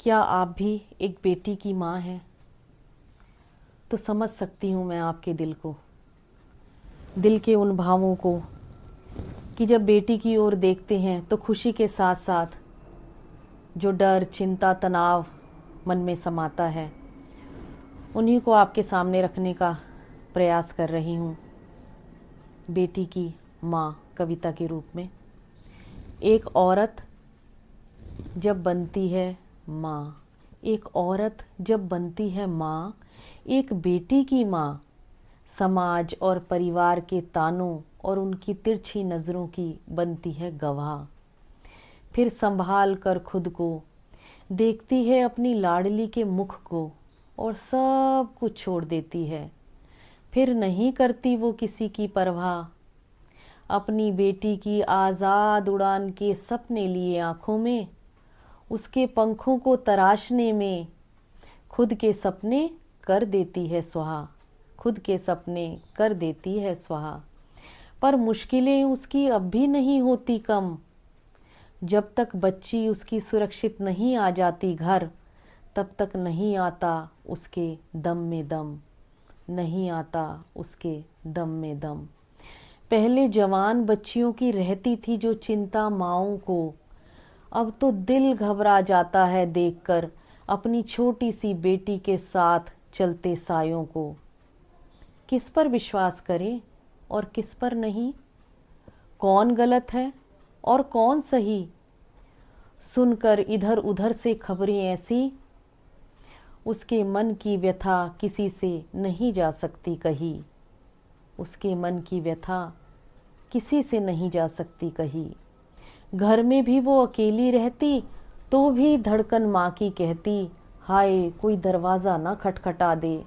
क्या आप भी एक बेटी की माँ हैं? तो समझ सकती हूँ मैं आपके दिल को, दिल के उन भावों को कि जब बेटी की ओर देखते हैं तो खुशी के साथ साथ जो डर, चिंता, तनाव मन में समाता है, उन्हीं को आपके सामने रखने का प्रयास कर रही हूँ। बेटी की माँ कविता के रूप में। एक औरत जब बनती है माँ, एक औरत जब बनती है माँ, एक बेटी की माँ, समाज और परिवार के तानों और उनकी तिरछी नज़रों की बनती है गवाह। फिर संभाल कर खुद को देखती है अपनी लाडली के मुख को और सब कुछ छोड़ देती है। फिर नहीं करती वो किसी की परवाह, अपनी बेटी की आज़ाद उड़ान के सपने लिए आँखों में, उसके पंखों को तराशने में खुद के सपने कर देती है स्वाहा, खुद के सपने कर देती है स्वाहा। पर मुश्किलें उसकी अब भी नहीं होती कम, जब तक बच्ची उसकी सुरक्षित नहीं आ जाती घर, तब तक नहीं आता उसके दम में दम, नहीं आता उसके दम में दम। पहले जवान बच्चियों की रहती थी जो चिंता माँओं को, अब तो दिल घबरा जाता है देखकर अपनी छोटी सी बेटी के साथ चलते सायों को। किस पर विश्वास करें और किस पर नहीं, कौन गलत है और कौन सही, सुनकर इधर उधर से खबरें ऐसी, उसके मन की व्यथा किसी से नहीं जा सकती कही, उसके मन की व्यथा किसी से नहीं जा सकती कही। घर में भी वो अकेली रहती तो भी धड़कन माँ की कहती, हाय कोई दरवाज़ा ना खटखटा दे,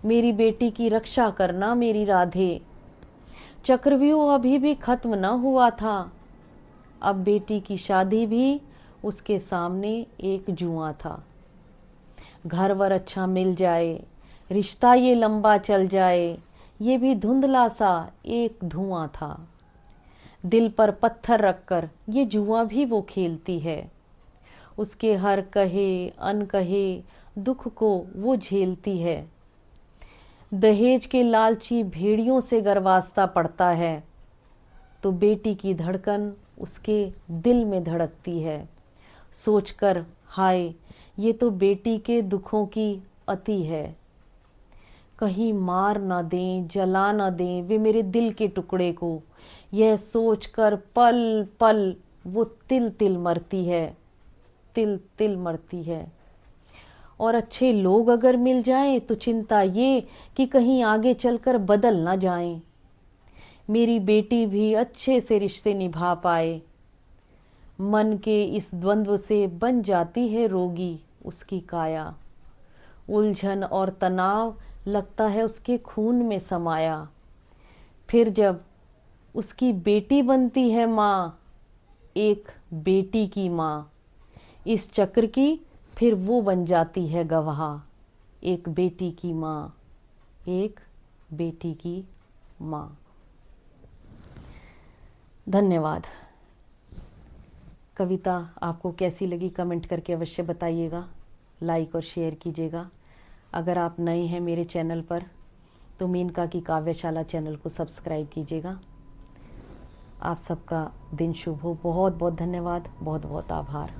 मेरी बेटी की रक्षा करना मेरी राधे। चक्रव्यूह अभी भी खत्म न हुआ था, अब बेटी की शादी भी उसके सामने एक जुआ था। घर वर अच्छा मिल जाए, रिश्ता ये लंबा चल जाए, ये भी धुंधला सा एक धुआं था। दिल पर पत्थर रखकर ये जुआ भी वो खेलती है, उसके हर कहे अनकहे दुख को वो झेलती है। दहेज के लालची भेड़ियों से गर वास्ता पड़ता है तो बेटी की धड़कन उसके दिल में धड़कती है, सोचकर हाय ये तो बेटी के दुखों की अति है। कहीं मार ना दें, जला ना दें वे मेरे दिल के टुकड़े को, यह सोचकर पल पल वो तिल तिल मरती है, तिल तिल मरती है। और अच्छे लोग अगर मिल जाएं तो चिंता ये कि कहीं आगे चलकर बदल ना जाएं, मेरी बेटी भी अच्छे से रिश्ते निभा पाए। मन के इस द्वंद्व से बन जाती है रोगी उसकी काया, उलझन और तनाव लगता है उसके खून में समाया। फिर जब उसकी बेटी बनती है माँ, एक बेटी की माँ, इस चक्र की फिर वो बन जाती है गवाह। एक बेटी की माँ, एक बेटी की माँ। धन्यवाद। कविता आपको कैसी लगी कमेंट करके अवश्य बताइएगा, लाइक और शेयर कीजिएगा। अगर आप नए हैं मेरे चैनल पर तो मेनका की काव्यशाला चैनल को सब्सक्राइब कीजिएगा। आप सबका दिन शुभ हो। बहुत बहुत धन्यवाद, बहुत बहुत आभार।